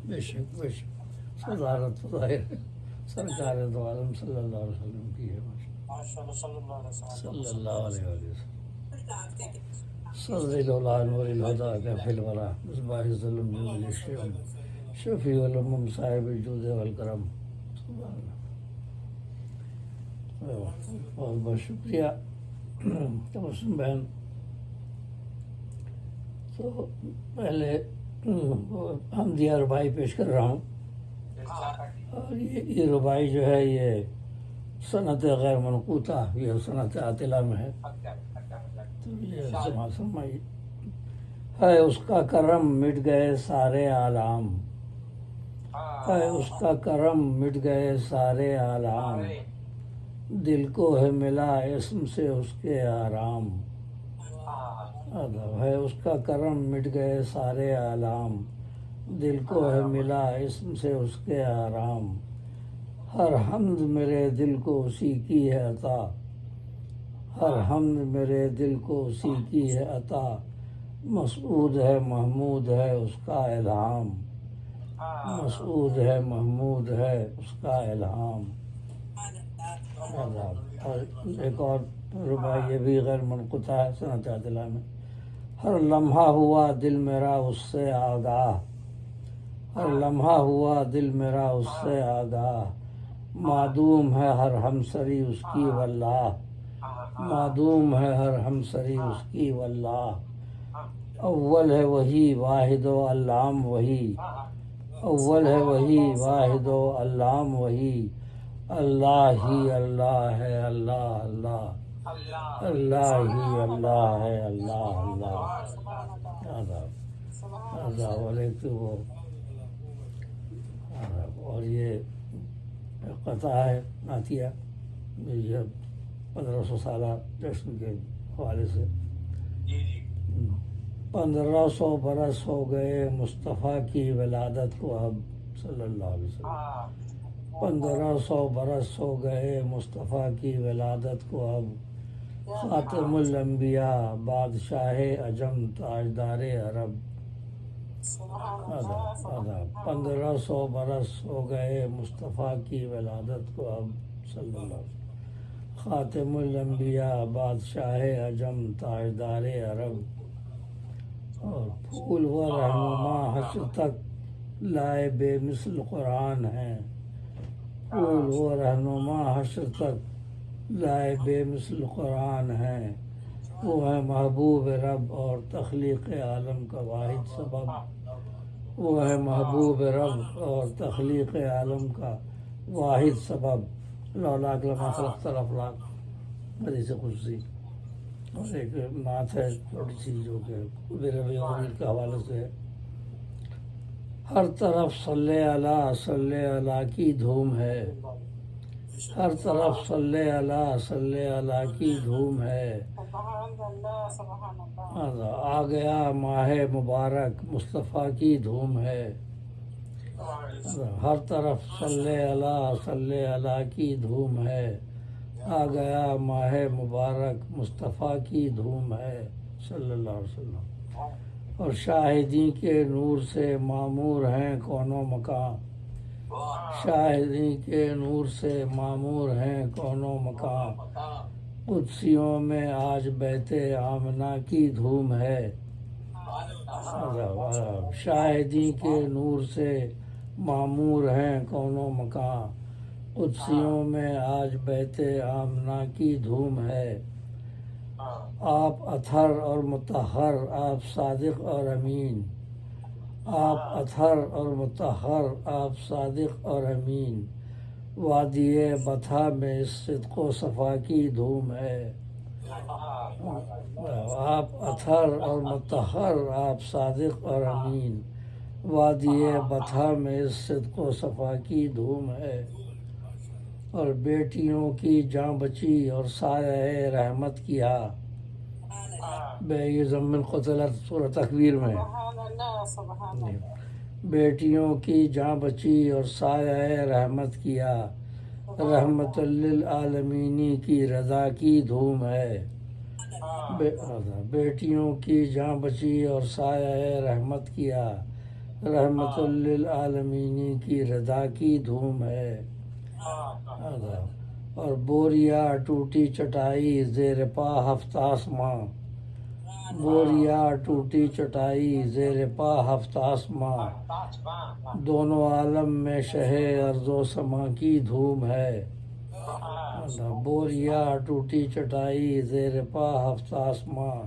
بے شک بے شک صدارت تو ظاہر ہے سرکار دو عالم صلی اللہ علیہ وسلم کی ہے صلی اللہ علیہ وسلم صدر الاولا نور الہدا کیف الورا مصباح الظلم جمل الشیم شفیع الامم صاحب الجود والکرم سبحان اللہ۔ بہت بہت شکریہ تبسم بہن۔ تو پہلے حمدیہ ربائی پیش کر رہا ہوں، اور یہ ربائی جو ہے یہ صنعت غیر منقوطہ، یہ صنعت عاطلہ میں ہے، تو یہ سمائی ہے اس کا کرم مٹ گئے سارے عالم، ہے اس کا کرم مٹ گئے سارے عالم، دل کو ہے ملا اسم سے اس کے آرام، ہے اس کا کرم مٹ گئے سارے عالم، دل کو ہے ملا اسم سے اس کے آرام، ہر حمد میرے دل کو اسی کی ہے عطا، ہر حمد میرے دل کو اسی کی ہے عطا، مسعود ہے محمود ہے اس کا الہام، مسعود ہے محمود ہے اس کا الہام۔ اور ایک اور ربائی یہ بھی غیر منقطع ہے صنعت عاطلہ میں، ہر لمحہ ہوا دل میرا اس سے آگاہ، ہر لمحہ ہوا دل میرا اس سے آگاہ، معدوم ہے ہر ہمسری اس کی واللہ، معدوم ہے ہر ہمسری اس کی واللہ، اول ہے وہی واحد و علام وہی، اول ہے وہی واحد و علام وہی، اللہ ہی اللہ ہے اللہ اللہ، اللہ ہی اللہ ہے اللہ اللہ۔ آداب علیکم۔ اور یہ قطع ہے نعتیہ، یہ 1500 سالہ جشن کے حوالے سے۔ 1500 برس ہو گئے مصطفیٰ کی ولادت کو اب صلی اللہ علیہ وسلم، 1500 برس ہو گئے مصطفیٰ کی ولادت کو اب، خاتم الانبیاء بادشاہ عجم تاجدار عرب، 1500 برس ہو گئے مصطفیٰ کی ولادت کو اب صلی اللہ علیہ وسلم، خاتم الانبیاء بادشاہ عجم تاجدار عرب، اور پھول و رہنما حشر تک لائے بے مثل قرآن ہیں، پھول و رہنما حشر تک لائے بے مثل قرآن ہیں، وہ ہے محبوب رب اور تخلیق عالم کا واحد سبب، وہ ہے محبوب رب اور تخلیق عالم کا واحد سبب، لولاک لما خلقت الافلاک، حدیث قدسی۔ اور ایک نعت ہے چھوٹی سی جو کہ ربیع الاول کے حوالے سے ہے، ہر طرف صلی علی کی دھوم ہے، ہر طرف صلی علی کی دھوم ہے، آ گیا ماہ مبارک مصطفیٰ کی دھوم ہے، ہر طرف صلی علی کی دھوم ہے، آ گیا ماہ مبارک مصطفیٰ کی دھوم ہے صلی اللہ علیہ وسلم، اور شاہدی کے نور سے معمور ہیں کون و مکان، شاہدی کے نور سے معمور ہیں کون و مکان، قدسیوں میں آج بیت آمنہ کی دھوم ہے، شاہدی کے نور سے معمور ہیں کون و مکان، قدسیوں میں آج بیت آمنہ کی دھوم ہے، آپ اطہر اور مطہر آپ صادق اور امین، آپ اطہر اور مطہر آپ صادق اور امین، وادی بطحا میں اس صدق و صفا کی دھوم ہے، آپ اطہر اور مطہر آپ صادق اور امین، وادی بطحا میں اس صدق و صفا کی دھوم ہے، اور بیٹیوں کی جاں بچی اور سایہ رحمت کیا، بے یہ ضمن قتلت سورہ تکویر میں، بیٹیوں کی جاں بچی اور سایہ رحمت کیا، رحمت للعالمین کی رضا کی دھوم ہے، بیٹیوں کی جاں بچی اور سایہ رحمت کیا، رحمت للعالمین کی رضا کی دھوم ہے، اور بوریا ٹوٹی چٹائی زیر پا ہفت آسماں، بوریا ٹوٹی چٹائی زیر پا ہفت آسماں، دونوں عالم میں شہ ارض و سما کی دھوم ہے، بوریا ٹوٹی چٹائی زیر پا ہفت آسماں،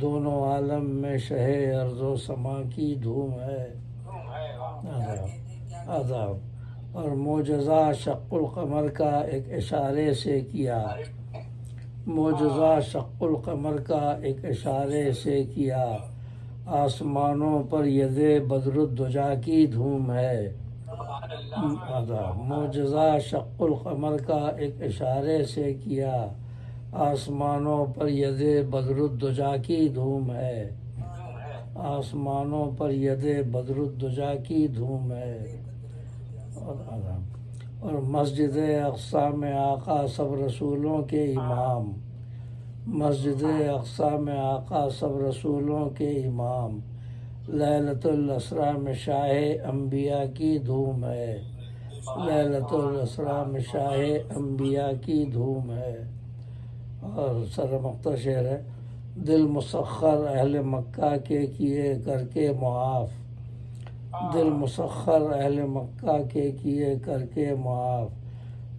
دونوں عالم میں شہ ارض و سما کی دھوم ہے، عذاب اور معجزہ شق القمر کا ایک اشارے سے کیا، معجزہ شق القمر کا ایک اشارے سے کیا، آسمانوں پر ید بدر الدجا کی دھوم ہے، معجزہ شق القمر کا ایک اشارے سے کیا، آسمانوں پر ید بدر الدجا کی دھوم ہے، آسمانوں پر ید بدر الدجا کی دھوم ہے، اور مسجد اقصی میں آقا سب رسولوں کے امام، مسجد اقصی میں آقا سب رسولوں کے امام، لیلۃ الاسریٰ میں شاہ انبیاء کی دھوم ہے، لیلۃ الاسریٰ میں شاہ انبیاء کی دھوم ہے، اور سر مقطع شعر ہے، دل مسخر اہل مکہ کے کیے کر کے معاف، دل مسخر اہل مکہ کے کیے کر کے معاف،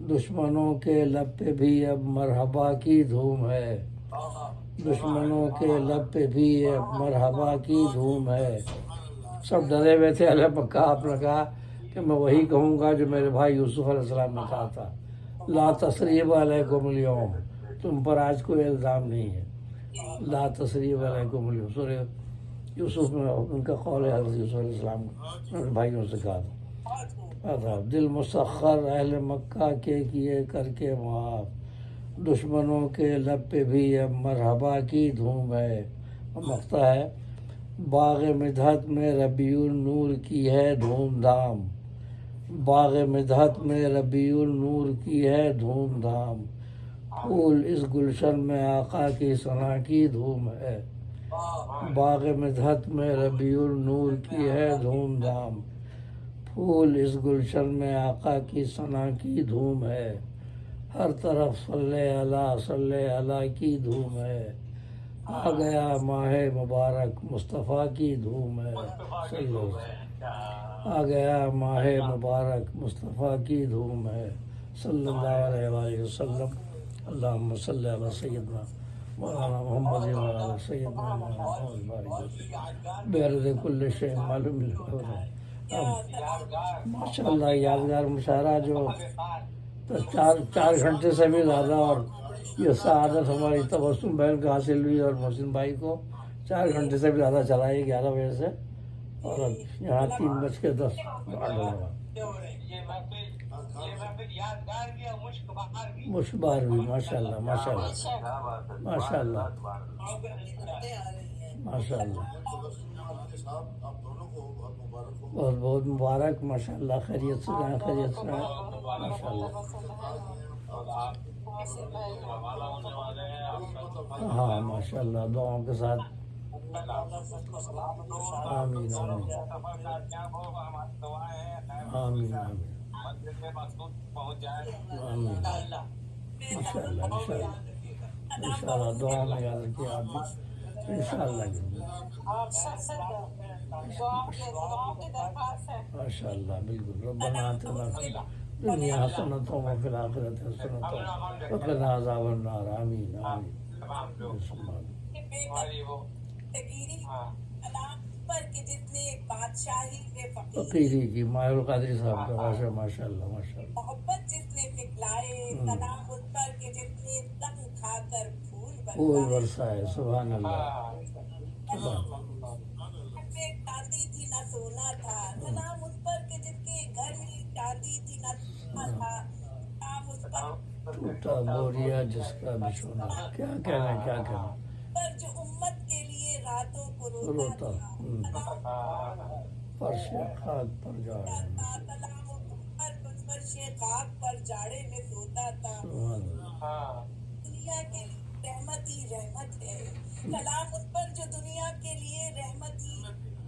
دشمنوں کے لب پہ بھی اب مرحبا کی دھوم ہے، دشمنوں کے لب پہ بھی اب مرحبا کی دھوم ہے، سب ڈرے ہوئے تھے اہل مکہ، آپ نے کہا کہ میں وہی کہوں گا جو میرے بھائی یوسف علیہ السلام نے کہا تھا، لا تثریب علیکم اليوم، تم پر آج کوئی الزام نہیں ہے، لا تثریب علیکم اليوم، سورہ یوسف میں ان کا قول ہے، حضرت یوسف علیہ السلام نے اپنے بھائیوں سے کہا تھا، دل مسخر اہل مکہ کے کیے کر کے معاف، دشمنوں کے لب پہ بھی اب مرحبا کی دھوم ہے، مقطع ہے، باغ مدحت میں ربیع النور کی ہے دھوم دھام، باغ مدحت میں ربیع النور کی ہے دھوم دھام، پھول اس گلشن میں آقا کی ثنا کی دھوم ہے، باغ مدحت میں ربیع النور کی ہے دھوم دھام، پھول اس گلشن میں آقا کی ثنا کی دھوم ہے، ہر طرف صلی اللہ صلی اللہ کی دھوم ہے، آ گیا ماہ مبارک مصطفیٰ کی دھوم ہے، آ گیا ماہ مبارک مصطفیٰ کی دھوم ہے، صلی اللہ علیہ وآلہ وسلم، اللہم صلی علی سیدنا مولانا محمد وعلی سیدنا محمد بعرض کل شیء معلوم ماشاء اللہ، یادگار مشاعرہ جو چار گھنٹے سے بھی زیادہ، اور یہ سعادت ہماری تبسم بہن کو حاصل ہوئی اور محسن بھائی کو 4 گھنٹے سے بھی زیادہ چلا ہے، 11 بجے سے، اور اب یہاں 3:10 مشکبار بھی، ماشاء اللہ ماشاء اللہ ماشاء اللہ ماشاء اللہ، بہت بہت مبارک، ماشاء اللہ، خیریت سے رہیں، خیریت سے رہیں، ماشاء اللہ، ہاں ماشاء اللہ، دعاؤں کے ساتھ، آمین آمین آمین آمین آمین، انشاء اللہ انشاء اللہ انشاء اللہ، دعا میں یاد رکھیے آپ بھی، انشاء اللہ ماشاء اللہ، بالکل، ربنا آتنا فی الدنیا حسنۃ وفی الآخرۃ حسنۃ وقنا عذاب النار، آمین آمین، فقیری کی ماہر القادری صاحب کا، ماشاء اللہ ماشاء اللہ، محبت جس نے پھیلائے، سلام اس پر کہ جس نے تن کھا کر پھول برسائے، سبحان اللہ، چاندی تھی نہ سونا تھا، سلام اس پر کہ جس کے گھر ہی چاندی تھی نہ سونا تھا، سلام اس پر ٹوٹا بوریا جس کا بچھونا، کیا کہنا کیا کہنا، پر جو امت کے لیے راتوں کو روتا فرش خاک پر جاڑے، سلام پر فرش خاک پر جاڑے میں سوتا تھا، سبحان اللہ، دنیا کے لیے رحمت ہی رحمت ہے، سلام اس پر جو دنیا کے لیے رحمت ہی